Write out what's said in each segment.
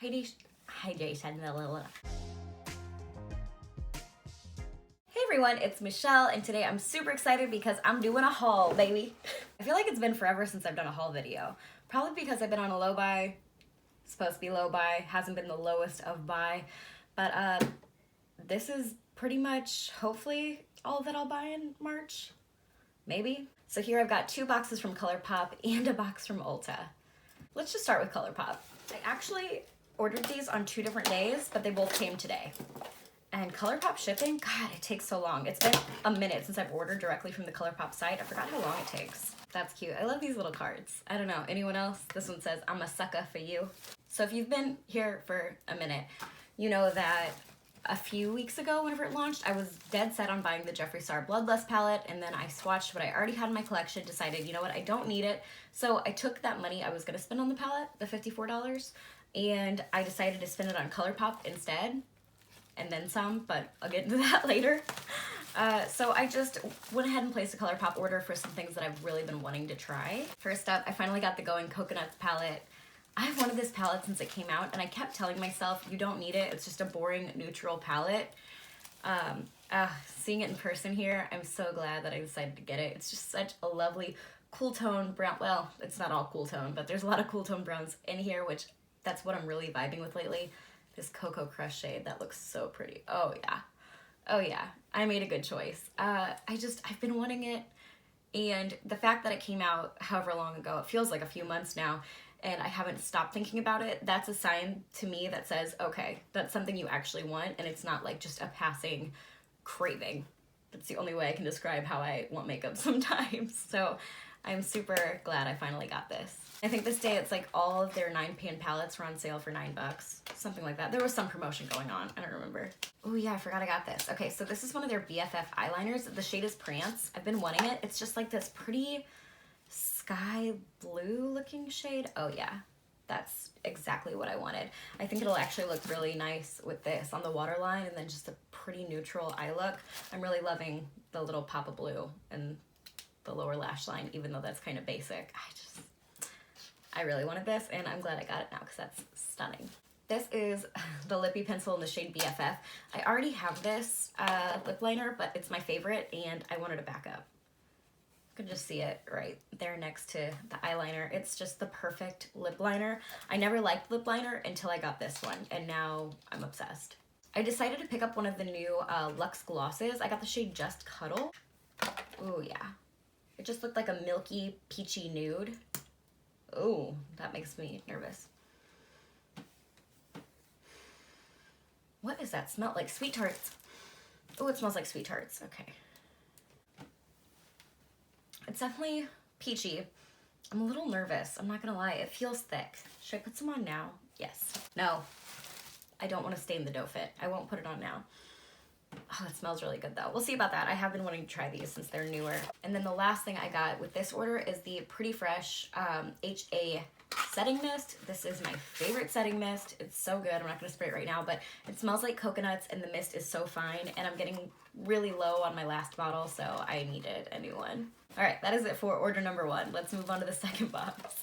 Hydration. Hey everyone, it's Michelle, and today I'm super excited because I'm doing a haul, baby. I feel like it's been forever since I've done a haul video. Probably because I've been on a low buy. Supposed to be low buy, hasn't been the lowest of buy. But this is pretty much, hopefully, all that I'll buy in March. Maybe. So here I've got 2 boxes from Colourpop and a box from Ulta. Let's just start with Colourpop. I actually ordered these on 2 different days, but they both came today. And Colourpop shipping, God, it takes so long. It's been a minute since I've ordered directly from the Colourpop site. I forgot how long it takes. That's cute. I love these little cards. I don't know, anyone else? This one says, I'm a sucker for you. So if you've been here for a minute, you know that a few weeks ago, whenever it launched, I was dead set on buying the Jeffree Star Bloodlust palette, and then I swatched what I already had in my collection, decided, you know what, I don't need it. So I took that money I was gonna spend on the palette, the $54, and I decided to spend it on Colourpop instead, and then some, but I'll get into that later. So I just went ahead and placed a Colourpop order for some things that I've really been wanting to try. First up, I finally got the Going Coconuts palette. I've wanted this palette since it came out, and I kept telling myself, you don't need it, it's just a boring, neutral palette. Seeing it in person here, I'm so glad that I decided to get it. It's just such a lovely, cool tone brown. Well, it's not all cool tone, but there's a lot of cool tone browns in here, which that's what I'm really vibing with lately. This Cocoa Crush shade, that looks so pretty. Oh yeah. Oh yeah, I made a good choice. I've been wanting it, and the fact that it came out however long ago, it feels like a few months now, and I haven't stopped thinking about it, that's a sign to me that says, okay, that's something you actually want, and it's not like just a passing craving. That's the only way I can describe how I want makeup sometimes. So I'm super glad I finally got this. I think this day it's like all of their 9-pan palettes were on sale for $9, something like that. There was some promotion going on, I don't remember. Oh yeah, I forgot I got this. Okay, so this is one of their BFF eyeliners. The shade is Prance. I've been wanting it. It's just like this pretty sky blue looking shade. Oh yeah, that's exactly what I wanted. I think it'll actually look really nice with this on the waterline, and then just a pretty neutral eye look. I'm really loving the little pop of blue and the lower lash line, even though that's kind of basic. I really wanted this, and I'm glad I got it now because that's stunning. This is the Lippy Pencil in the shade BFF. I already have this lip liner, but it's my favorite, and I wanted to back up. You can just see it right there next to the eyeliner. It's just the perfect lip liner. I never liked lip liner until I got this one, and now I'm obsessed. I decided to pick up one of the new Luxe glosses. I got the shade Just Cuddle. Oh yeah. It just looked like a milky, peachy nude. Oh, that makes me nervous. What is that smell? Like Sweet Tarts. Oh, it smells like Sweet Tarts. Okay. It's definitely peachy. I'm a little nervous. I'm not gonna lie. It feels thick. Should I put some on now? Yes. No. I don't want to stain the doe fit. I won't put it on now. Oh, it smells really good though. We'll see about that. I have been wanting to try these since they're newer. And then the last thing I got with this order is the Pretty Fresh HA setting mist. This is my favorite setting mist. It's so good. I'm not going to spray it right now, but it smells like coconuts, and the mist is so fine, and I'm getting really low on my last bottle, so I needed a new one. All right, that is it for order number 1. Let's move on to the second box.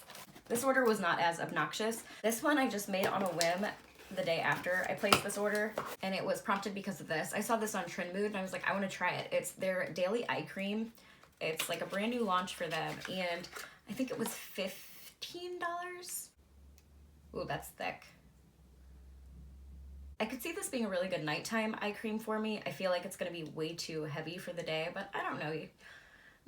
This order was not as obnoxious. This one I just made on a whim the day after I placed this order, and it was prompted because of this. I saw this on Trend Mood, and I was like, I want to try it. It's their daily eye cream. It's like a brand new launch for them, and I think it was $15. Ooh, that's thick. I could see this being a really good nighttime eye cream for me. I feel like it's gonna be way too heavy for the day, but I don't know.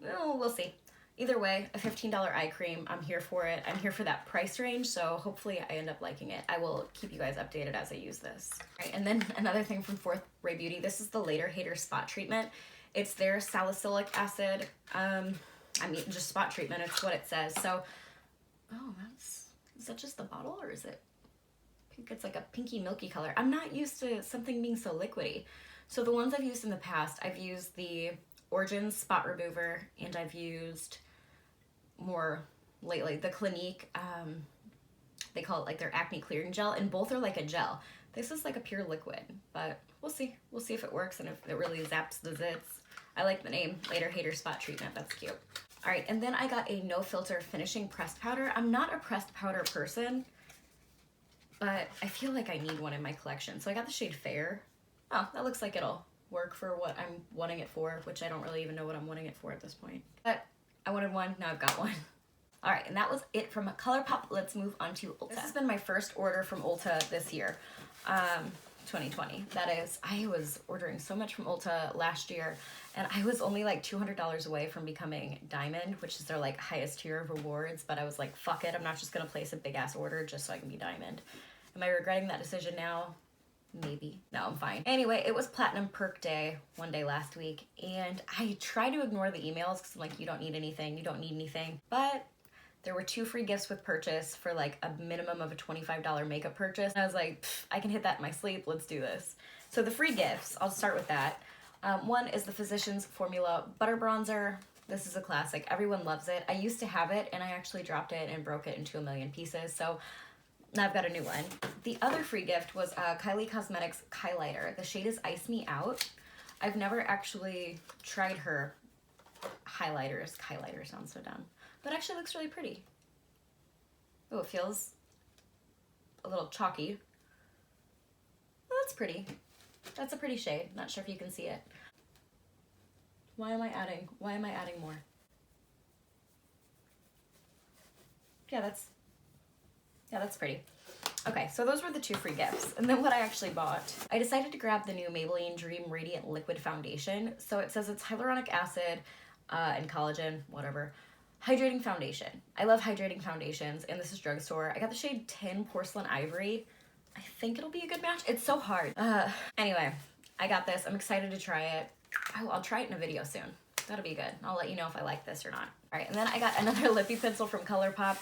No, we'll see. Either way, a $15 eye cream, I'm here for it. I'm here for that price range, so hopefully I end up liking it. I will keep you guys updated as I use this. All right, and then another thing from Fourth Ray Beauty, this is the Later Hater Spot Treatment. It's their salicylic acid, just spot treatment, it's what it says. So, oh, is that just the bottle, or is it pink? It's like a pinky milky color. I'm not used to something being so liquidy. So the ones I've used in the past, I've used the Origins Spot Remover, and I've used more lately the Clinique, they call it like their acne clearing gel, and both are like a gel. This is like a pure liquid, but we'll see if it works and if it really zaps the zits. I like the name, Later Hater Spot Treatment, that's cute. All right, and then I got a no filter finishing pressed powder. I'm not a pressed powder person, but I feel like I need one in my collection. So I got the shade Fair. Oh, that looks like it'll work for what I'm wanting it for, which I don't really even know what I'm wanting it for at this point. But I wanted one, now I've got one. All right, and that was it from Colourpop. Let's move on to Ulta. This has been my first order from Ulta this year, 2020. That is, I was ordering so much from Ulta last year, and I was only like $200 away from becoming Diamond, which is their like highest tier of rewards, but I was like, fuck it, I'm not just gonna place a big ass order just so I can be Diamond. Am I regretting that decision now? Maybe. No, I'm fine. Anyway, it was Platinum Perk Day one day last week, and I tried to ignore the emails because I'm like, you don't need anything, you don't need anything, but there were 2 free gifts with purchase for like a minimum of a $25 makeup purchase. And I was like, I can hit that in my sleep, let's do this. So the free gifts, I'll start with that. One is the Physicians Formula Butter Bronzer. This is a classic, everyone loves it. I used to have it and I actually dropped it and broke it into a million pieces. So now I've got a new one. The other free gift was Kylie Cosmetics highlighter. The shade is Ice Me Out. I've never actually tried her highlighters. Highlighter sounds so dumb. But actually looks really pretty. Oh, it feels a little chalky. Well, that's pretty. That's a pretty shade. Not sure if you can see it. Why am I adding more? Yeah, that's pretty. Okay, so those were the 2 free gifts. And then what I actually bought, I decided to grab the new Maybelline Dream Radiant Liquid Foundation. So it says it's hyaluronic acid and collagen, whatever. Hydrating foundation. I love hydrating foundations, and this is drugstore. I got the shade 10 Porcelain Ivory. I think it'll be a good match. It's so hard. Anyway, I got this. I'm excited to try it. I'll try it in a video soon. That'll be good. I'll let you know if I like this or not. All right, and then I got another lippy pencil from Colourpop.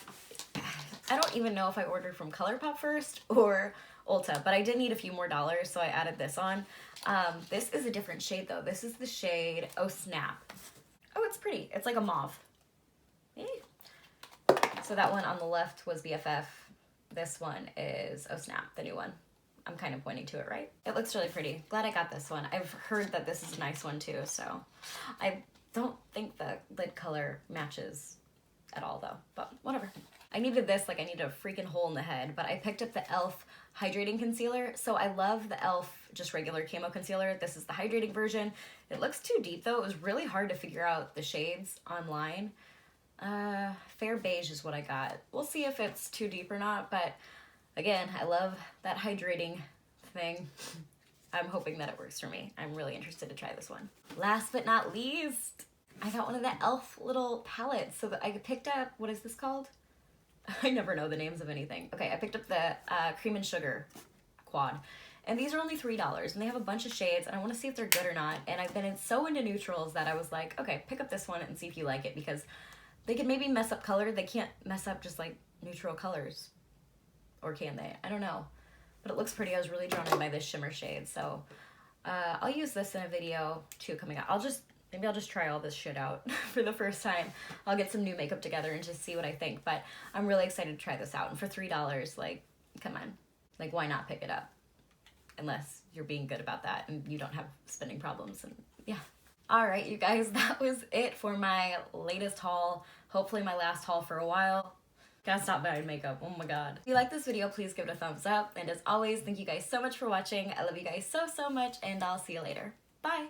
I don't even know if I ordered from Colourpop first or Ulta, but I did need a few more dollars, so I added this on. This is a different shade though. This is the shade Oh Snap. Oh, it's pretty. It's like a mauve. So that one on the left was BFF. This one is Oh Snap, the new one. I'm kind of pointing to it, right? It looks really pretty. Glad I got this one. I've heard that this is a nice one too, so I don't think the lid color matches at all though, but whatever. I needed this like I needed a freaking hole in the head, but I picked up the e.l.f. Hydrating Concealer. So I love the e.l.f. just regular camo concealer. This is the hydrating version. It looks too deep though. It was really hard to figure out the shades online. Fair beige is what I got. We'll see if it's too deep or not, but again, I love that hydrating thing. I'm hoping that it works for me. I'm really interested to try this one. Last but not least, I got one of the e.l.f. little palettes. So that I picked up, what is this called? I never know the names of anything. Okay, I picked up the Cream and Sugar quad. And these are only $3, and they have a bunch of shades, and I want to see if they're good or not. And I've been so into neutrals that I was like, okay, pick up this one and see if you like it, because they can maybe mess up color. They can't mess up just like neutral colors. Or can they? I don't know. But it looks pretty. I was really drawn in by this shimmer shade. So I'll use this in a video too coming out. Maybe I'll just try all this shit out for the first time. I'll get some new makeup together and just see what I think. But I'm really excited to try this out. And for $3, like, come on. Like, why not pick it up? Unless you're being good about that and you don't have spending problems. And yeah. All right, you guys, that was it for my latest haul. Hopefully my last haul for a while. Gotta stop buying makeup, oh my god. If you like this video, please give it a thumbs up. And as always, thank you guys so much for watching. I love you guys so, so much, and I'll see you later. Bye.